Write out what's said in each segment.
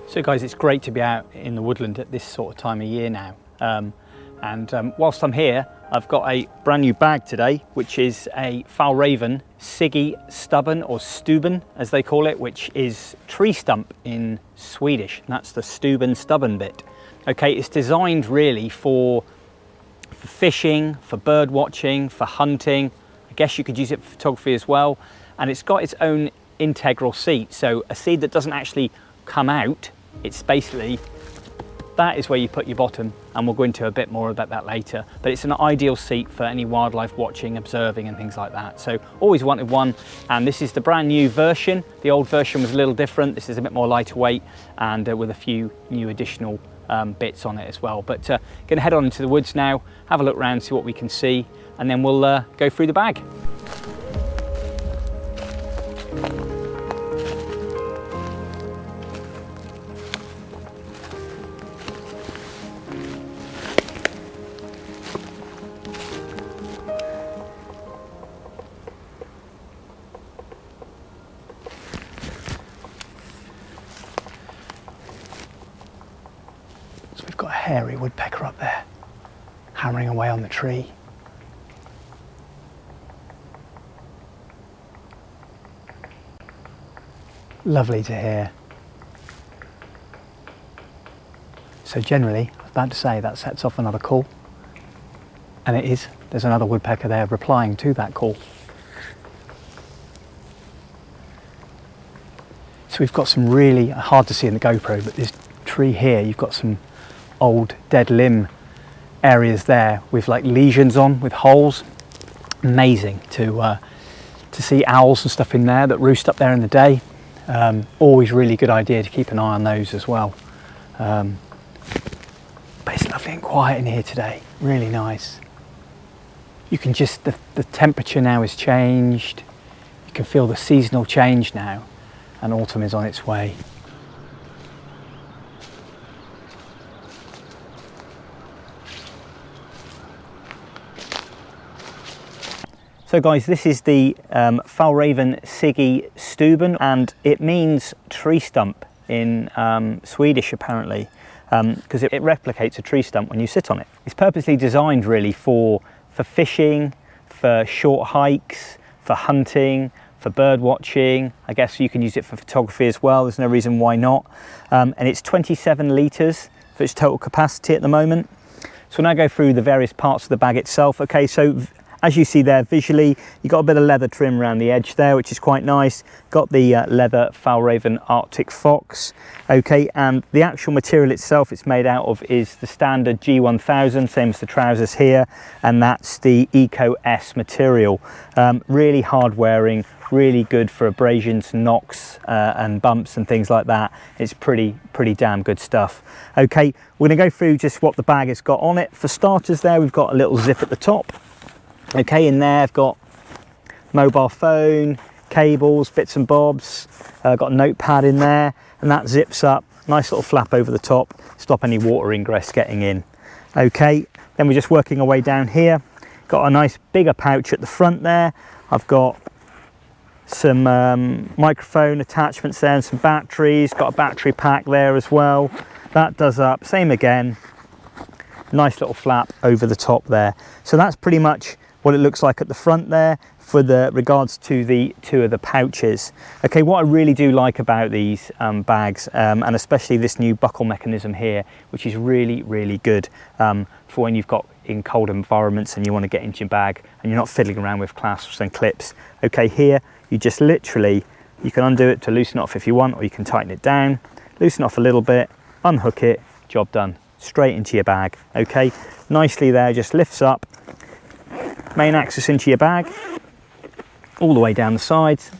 So guys, it's great to be out in the woodland at this sort of time of year now. Whilst I'm here, I've got a brand new bag today, which is a Fjällräven SINGI STUBBEN, or Stubben as they call it, which is tree stump in Swedish. And that's the stubben bit. Okay, it's designed really for fishing, for bird watching, for hunting. I guess you could use it for photography as well. And it's got its own integral seat. So a seat that doesn't actually come out, it's basically, that is where you put your bottom, and we'll go into a bit more about that later. But it's an ideal seat for any wildlife watching, observing and things like that. So always wanted one, and this is the brand new version. The old version was a little different. This is a bit more lighter weight and with a few new additional bits on it as well. But gonna head on into the woods now, have a look around, see what we can see, and then we'll go through the bag. We've got a hairy woodpecker up there, hammering away on the tree. Lovely to hear. So generally, I was about to say that sets off another call, and it is. There's another woodpecker there replying to that call. So we've got some really, hard to see in the GoPro, but this tree here, you've got some old dead limb areas there with like lesions on, with holes. Amazing to see owls and stuff in there that roost up there in the day. Always really good idea to keep an eye on those as well. But it's lovely and quiet in here today, really nice. You can just, the temperature now has changed. You can feel the seasonal change now, and autumn is on its way. So guys, this is the Fjällräven SINGI STUBBEN, and it means tree stump in Swedish apparently, because it replicates a tree stump when you sit on it. It's purposely designed really for fishing, for short hikes, for hunting, for bird watching. I guess you can use it for photography as well. There's no reason why not. And it's 27 litres for its total capacity at the moment. So we'll now go through the various parts of the bag itself. Okay, so as you see there visually, you've got a bit of leather trim around the edge there, which is quite nice. Got the leather Fjällräven Arctic Fox. Okay, and the actual material itself it's made out of is the standard G1000, same as the trousers here, and that's the Eco S material. Really hard wearing, really good for abrasions, knocks and bumps and things like that. It's pretty damn good stuff. Okay, we're gonna go through just what the bag has got on it. For starters there, we've got a little zip at the top. Okay, in there I've got mobile phone, cables, bits and bobs. Got a notepad in there, and that zips up. Nice little flap over the top, stop any water ingress getting in. Okay, then we're just working our way down here. Got a nice bigger pouch at the front there. I've got some microphone attachments there and some batteries. Got a battery pack there as well. That does up, same again. Nice little flap over the top there. So that's pretty much what it looks like at the front there for the regards to the two of the pouches. Okay, what I really do like about these bags, and especially this new buckle mechanism here, which is really good for when you've got in cold environments and you want to get into your bag and you're not fiddling around with clasps and clips. Okay, here you just literally, you can undo it to loosen it off if you want, or you can tighten it down, loosen off a little bit, unhook it, job done. Straight into your bag. Okay, nicely there, just lifts up, main axis into your bag, all the way down the sides,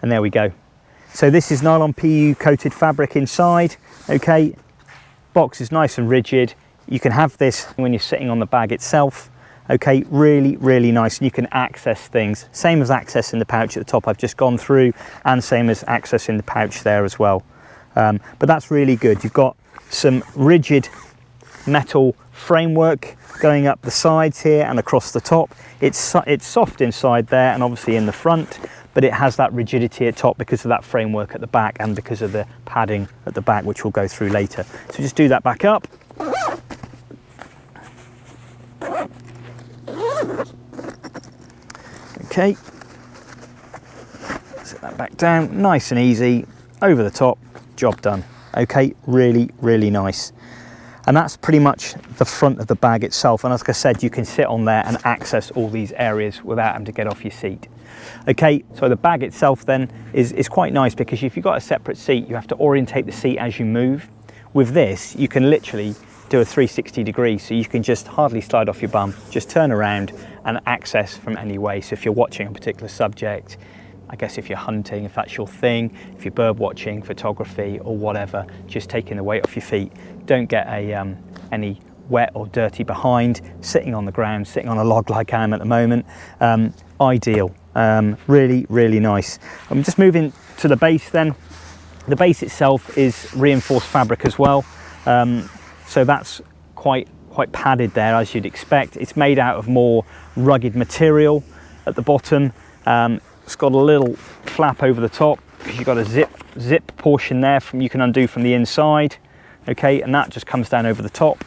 and there we go. So this is nylon PU coated fabric inside. Okay, box is nice and rigid. You can have this when you're sitting on the bag itself. Okay, really nice, and you can access things, same as accessing the pouch at the top I've just gone through, and same as accessing the pouch there as well. But that's really good. You've got some rigid metal framework going up the sides here and across the top. It's soft inside there and obviously in the front, but it has that rigidity at top because of that framework at the back and because of the padding at the back, which we'll go through later. So just do that back up. Okay, set that back down, nice and easy, over the top, job done. Okay, really, really nice. And that's pretty much the front of the bag itself. And as I said, you can sit on there and access all these areas without having to get off your seat. Okay, so the bag itself then is quite nice because if you've got a separate seat, you have to orientate the seat as you move. With this, you can literally do a 360 degrees, so you can just hardly slide off your bum, just turn around and access from any way. So if you're watching a particular subject, I guess if you're hunting, if that's your thing, if you're bird watching, photography or whatever, just taking the weight off your feet. Don't get any wet or dirty behind, sitting on the ground, sitting on a log like I am at the moment. Ideal, really, really nice. I'm just moving to the base then. The base itself is reinforced fabric as well. So that's quite padded there, as you'd expect. It's made out of more rugged material at the bottom. It's got a little flap over the top because you've got a zip portion there you can undo from the inside. Okay, and that just comes down over the top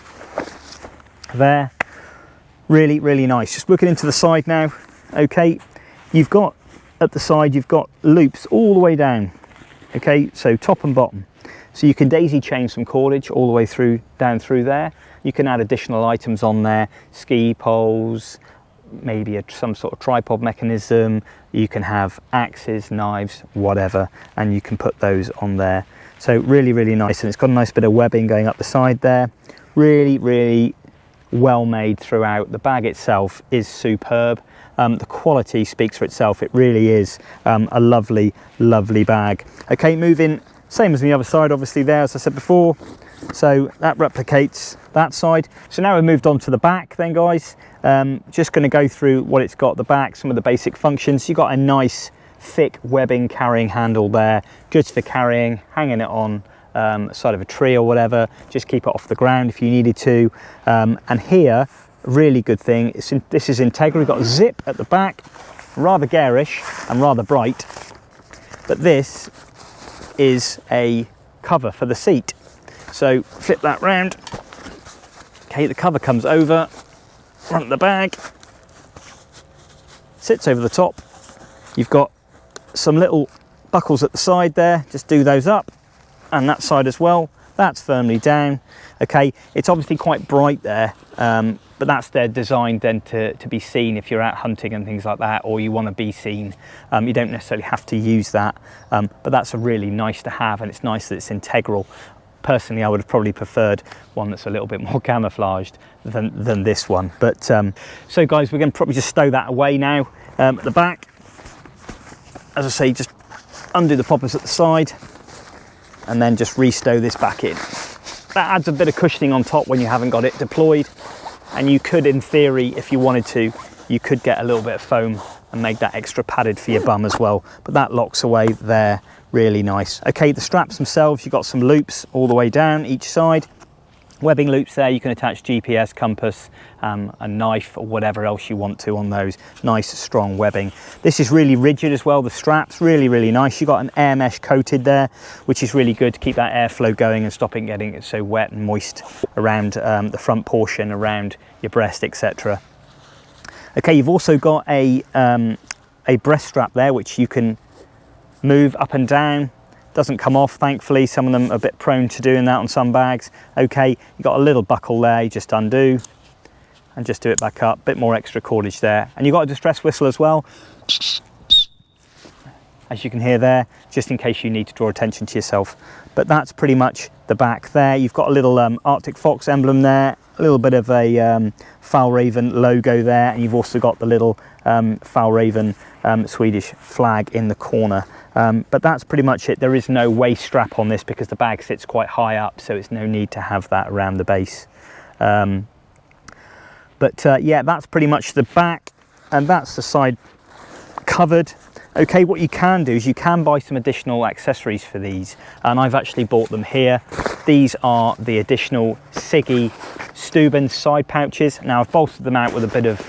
there. Really, really nice. Just looking into the side now. Okay, you've got at the side, you've got loops all the way down. Okay, so top and bottom. So you can daisy chain some cordage all the way through, down through there. You can add additional items on there, ski poles, maybe some sort of tripod mechanism. You can have axes, knives, whatever, and you can put those on there. So really, really nice. And it's got a nice bit of webbing going up the side there. Really, really well made throughout. The bag itself is superb. The quality speaks for itself. It really is a lovely, lovely bag. Okay, moving, same as the other side, obviously there, as I said before. So that replicates that side. So now we've moved on to the back then, guys. Just going to go through what it's got at the back, some of the basic functions. You've got a nice thick webbing carrying handle there, good for carrying, hanging it on the side of a tree or whatever. Just keep it off the ground if you needed to. And here, really good thing, this is integral. We've got a zip at the back, rather garish and rather bright, but this is a cover for the seat. So flip that round. Okay, the cover comes over, front of the bag, sits over the top. You've got some little buckles at the side there, just do those up, and that side as well. That's firmly down. Okay, it's obviously quite bright there, but that's they're designed then to be seen if you're out hunting and things like that, or you want to be seen. You don't necessarily have to use that, but that's a really nice to have, and it's nice that it's integral. Personally, I would have probably preferred one that's a little bit more camouflaged than this one. But so guys, we're going to probably just stow that away now. At the back, as I say, just undo the poppers at the side and then just restow this back in. That adds a bit of cushioning on top when you haven't got it deployed, and you could, in theory, if you wanted to, you could get a little bit of foam and make that extra padded for your bum as well, but that locks away there. Really nice. Okay, the straps themselves, you've got some loops all the way down each side. Webbing loops there, you can attach GPS, compass, a knife or whatever else you want to on those. Nice strong webbing. This is really rigid as well, the straps, really, really nice. You've got an air mesh coated there, which is really good to keep that airflow going and stopping getting it so wet and moist around the front portion, around your breast, etc. Okay, you've also got a breast strap there, which you can move up and down. Doesn't come off, thankfully. Some of them are a bit prone to doing that on some bags. Okay, you've got a little buckle there, you just undo and just do it back up. Bit more extra cordage there. And you've got a distress whistle as well, as you can hear there, just in case you need to draw attention to yourself. But that's pretty much the back there. You've got a little Arctic fox emblem there, a little bit of a Fjällräven logo there, and you've also got the little Fjällräven Swedish flag in the corner. But that's pretty much it. There is no waist strap on this because the bag sits quite high up, so it's no need to have that around the base. Yeah, that's pretty much the back, and that's the side covered. Okay, what you can do is you can buy some additional accessories for these, and I've actually bought them here. These are the additional SIGI Stubben side pouches. Now I've bolstered them out with a bit of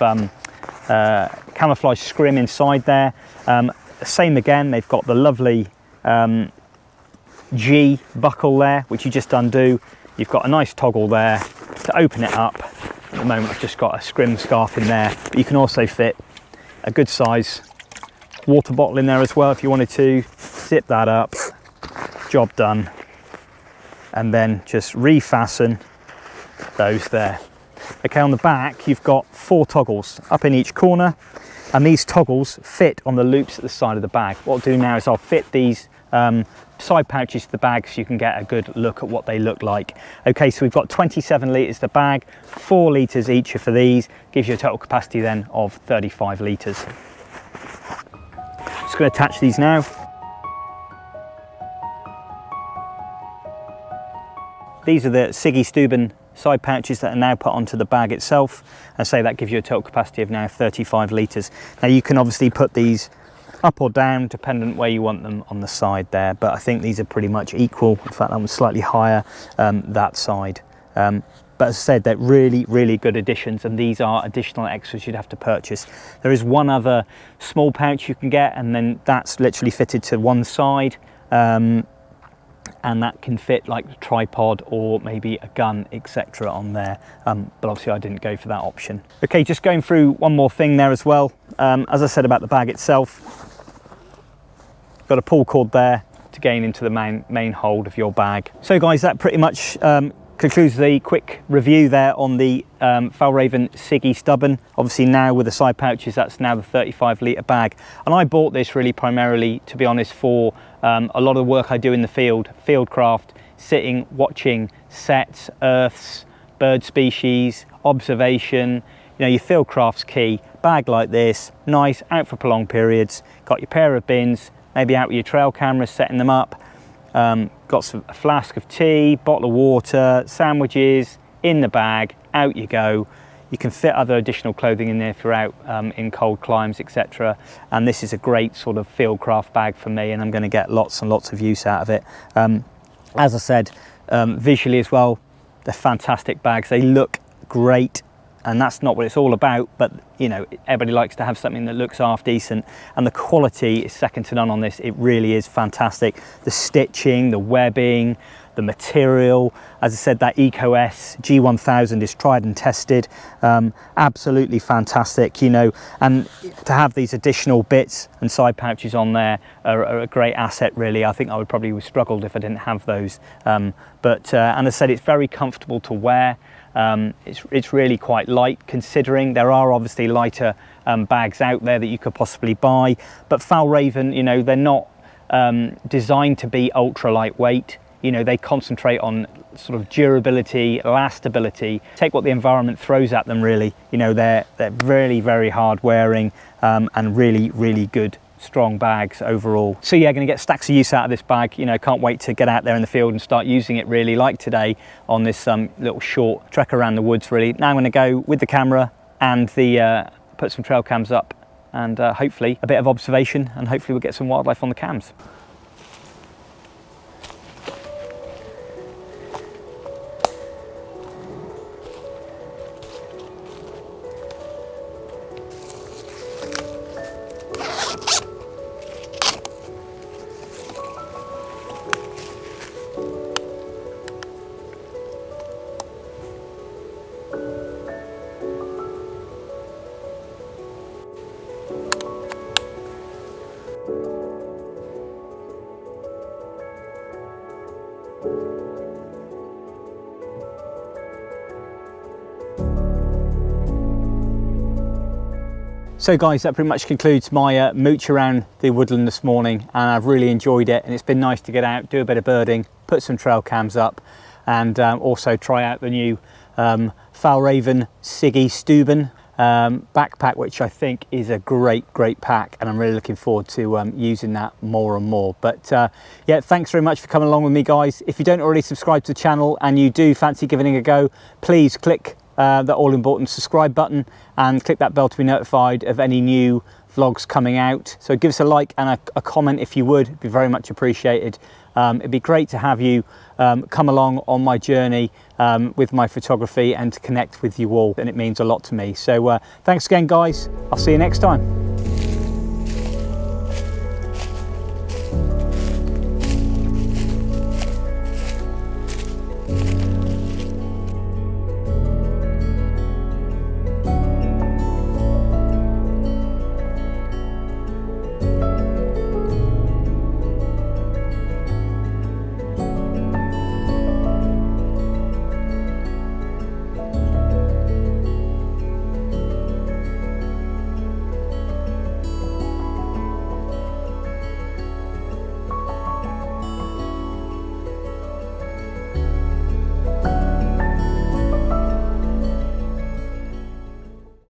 camouflage scrim inside there. Same again, they've got the lovely G buckle there, which you just undo. You've got a nice toggle there to open it up. At the moment I've just got a scrim scarf in there, but you can also fit a good size water bottle in there as well if you wanted to. Zip that up, job done, and then just refasten those there. Okay, on the back you've got 4 toggles up in each corner, and these toggles fit on the loops at the side of the bag. What I'll do now is I'll fit these side pouches to the bag so you can get a good look at what they look like. Okay, so we've got 27 litres the bag, 4 litres each for these, gives you a total capacity then of 35 litres. Just going to attach these now. These are the SINGI STUBBEN side pouches that are now put onto the bag itself. I say that gives you a total capacity of now 35 litres. Now you can obviously put these up or down dependent where you want them on the side there, but I think these are pretty much equal. In fact, that one's slightly higher that side. But as I said, they're really good additions, and these are additional extras you'd have to purchase. There is one other small pouch you can get, and then that's literally fitted to one side, and that can fit like a tripod or maybe a gun, etc. on there, but obviously I didn't go for that option. Okay, just going through one more thing there as well. As I said about the bag itself, got a pull cord there to gain into the main hold of your bag. So guys, that pretty much concludes the quick review there on the Fjällräven SINGI STUBBEN. Obviously now with the side pouches, that's now the 35 litre bag. And I bought this really primarily, to be honest, for a lot of the work I do in the field, fieldcraft, sitting, watching sets, earths, bird species, observation. You know, your fieldcraft's key. Bag like this, nice, out for prolonged periods, got your pair of bins, maybe out with your trail cameras, setting them up. Got a flask of tea, bottle of water, sandwiches in the bag, out you go. You can fit other additional clothing in there if you're out in cold climes, etc. And this is a great sort of fieldcraft bag for me, and I'm going to get lots and lots of use out of it. As I said, visually as well, they're fantastic bags. They look great, and that's not what it's all about, but you know, everybody likes to have something that looks half decent, and the quality is second to none on this. It really is fantastic. The stitching, the webbing, the material, as I said, that EcoS G1000 is tried and tested, absolutely fantastic, you know, and to have these additional bits and side pouches on there are a great asset really. I think I would probably have struggled if I didn't have those, and as I said, it's very comfortable to wear. It's really quite light, considering there are obviously lighter bags out there that you could possibly buy, but Fjällräven, you know, they're not designed to be ultra lightweight. You know, they concentrate on sort of durability, lastability, take what the environment throws at them really. You know, they're very hard wearing, and really good strong bags overall. So yeah, going to get stacks of use out of this bag. You know, can't wait to get out there in the field and start using it really, like today on this little short trek around the woods really. Now I'm going to go with the camera and the put some trail cams up, and hopefully a bit of observation, and hopefully we'll get some wildlife on the cams. So guys, that pretty much concludes my mooch around the woodland this morning, and I've really enjoyed it, and it's been nice to get out, do a bit of birding, put some trail cams up, and also try out the new Fjällräven SINGI STUBBEN backpack, which I think is a great pack, and I'm really looking forward to using that more and more. But yeah, thanks very much for coming along with me guys. If you don't already subscribe to the channel and you do fancy giving it a go, please click that all important subscribe button and click that bell to be notified of any new vlogs coming out. So give us a like and a comment if you would, it'd be very much appreciated. It'd be great to have you come along on my journey with my photography and to connect with you all, and it means a lot to me. So thanks again, guys. I'll see you next time.